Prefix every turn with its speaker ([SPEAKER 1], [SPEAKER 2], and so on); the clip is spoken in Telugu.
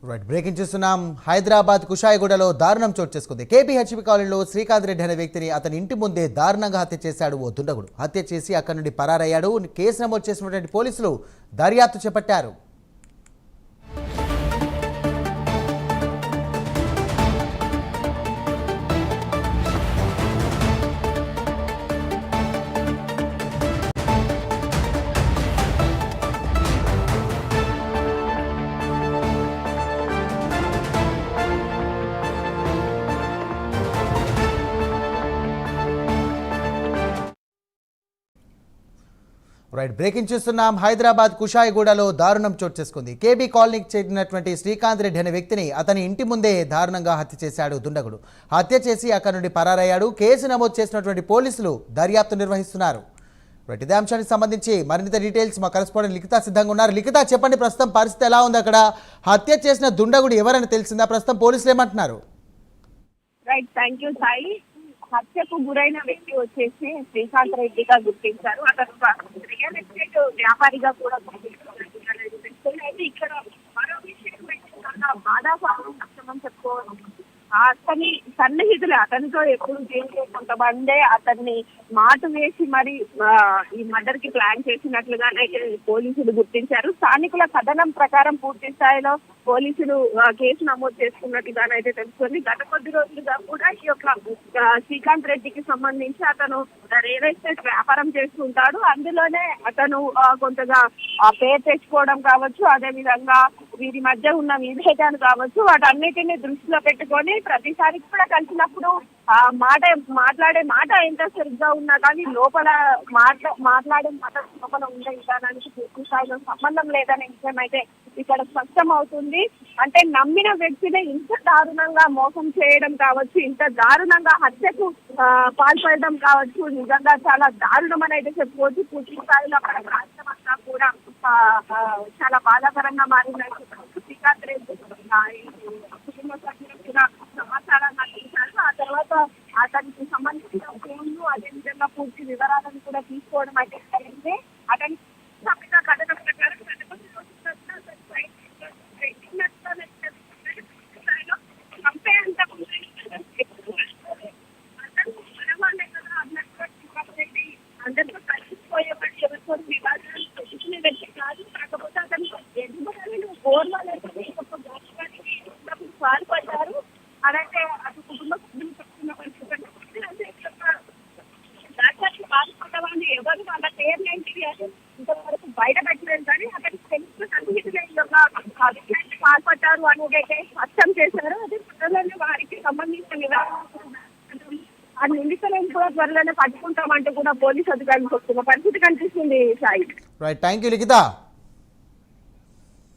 [SPEAKER 1] రైట్ బ్రేకింగ్ చూస్తున్నాం. హైదరాబాద్ కుషాయిగూడలో దారుణం చోటు చేసుకుంది. కేపీహెచ్పీ కాలనీలో శ్రీకాంత్ రెడ్డి అనే వ్యక్తిని అతని ఇంటి ముందే దారుణంగా హత్య చేశాడు ఓ దుండగుడు. హత్య చేసి అక్కడి నుండి పరారయ్యాడు. కేసు నమోదు చేసినటువంటి పోలీసులు దర్యాప్తు చేపట్టారు. రైట్ బ్రేకింగ్ చూస్తున్నాం. హైదరాబాద్ కుషాయిగూడలో దారుణం చోటు చేసుకుంది. కేబీ కాలనీకి చెందినటువంటి శ్రీకాంత్ రెడ్డి అనే వ్యక్తిని అతని ఇంటి ముందే దారుణంగా హత్య చేశాడు దుండగుడు. హత్య చేసి అక్కడి నుండి పరారయ్యాడు. కేసు నమోదు చేసినటువంటి పోలీసులు దర్యాప్తు నిర్వహిస్తున్నారు. రైట్ ఇదే అంశానికి సంబంధించి మరింత డీటెయిల్స్ మా కరెస్పాండెంట్ లిఖిత సిద్ధంగా ఉన్నారు. లిఖిత, చెప్పండి, ప్రస్తుతం పరిస్థితి ఎలా ఉంది అక్కడ? హత్య చేసిన దుండగుడు ఎవరని తెలిసిందా? ప్రస్తుతం పోలీసులు ఏమంటున్నారు?
[SPEAKER 2] Right, thank you Sai. హత్యకు గురైన వ్యక్తి వచ్చేసి శ్రీకాంత్ రెడ్డిగా గుర్తించారు. అతను రియల్ ఎస్టేట్ వ్యాపారిగా కూడా గుర్తించారు. అయితే ఇక్కడ మరో విషయం చాలా బాధాకరం కష్టమని చెప్పుకోవాలి. అతని సన్నిహితులే అతనితో ఎప్పుడు చేసే కొంతమందే అతన్ని మాటు వేసి మరి ఈ మర్డర్ కి ప్లాన్ చేసినట్లుగానైతే పోలీసులు గుర్తించారు. స్థానికుల కథనం ప్రకారం పూర్తి స్థాయిలో పోలీసులు కేసు నమోదు చేసుకున్నట్టుగానైతే తెలుస్తుంది. గత కొద్ది రోజులుగా కూడా ఈ యొక్క శ్రీకాంత్ రెడ్డికి సంబంధించి అతను రియల్ ఎస్టేట్ వ్యాపారం చేస్తుంటాడు. అందులోనే అతను కొంతగా పేరు తెచ్చుకోవడం కావచ్చు, అదే విధంగా వీరి మధ్య ఉన్న విభేదాలు కావచ్చు, వాటన్నిటిని దృష్టిలో పెట్టుకొని ప్రతిసారి కూడా కలిసినప్పుడు మాట్లాడే మాట ఎంత సరిగ్గా ఉన్నా కానీ లోపల మాట్లాడే మాట లోపల ఉండే విధానానికి పూర్తి స్థాయిలో సంబంధం లేదనే విషయం అయితే ఇక్కడ స్పష్టం అవుతుంది. అంటే నమ్మిన వ్యక్తిని ఇంత దారుణంగా మోసం చేయడం కావచ్చు, ఇంత దారుణంగా హత్యకు పాల్పడడం కావచ్చు, నిజంగా చాలా దారుణం అని అయితే చెప్పుకోవచ్చు. పూర్తి స్థాయిలో అక్కడ రాష్ట్రం అంతా కూడా చాలా బాధాకరంగా మారిందని శ్రీకాంత్ రెడ్డి కుటుంబ సభ్యులు కూడా సమాచారాన్ని అందించారు. ఆ తర్వాత అతనికి సంబంధించిన ఫోన్లు, అదేవిధంగా పూర్తి వివరాలను కూడా తీసుకోవడం అయితే జరిగింది. అతని కథనం ప్రకారం అందరితో కలిసిపోయేవాడు, ఎవరితో వివాదాలు తెచ్చుకునే వ్యక్తి కాదు. కాకపోతే అతను ఎదుగుదలను పాల్పడ్డారు. అలాగే అటు కుటుంబ సభ్యులు చెప్తున్న పరిస్థితి దానికి పాల్పడ్డ వాళ్ళు ఎవరు, వాళ్ళ పేర్లేంటివి అని ఇంతవరకు బయట పెట్టలేదు. కానీ అతనికి తెలుసు సన్నిహితులు పాల్పడ్డారు అనేది స్పష్టం చేశారు. అదే త్వరలోనే వారికి సంబంధించిన వివరాలు ఆ నిందితులను కూడా త్వరలోనే పట్టుకుంటామంటూ కూడా పోలీసు అధికారులు చెప్తున్న పరిస్థితి కనిపిస్తుంది. Sai,
[SPEAKER 1] right, thank you Likhita.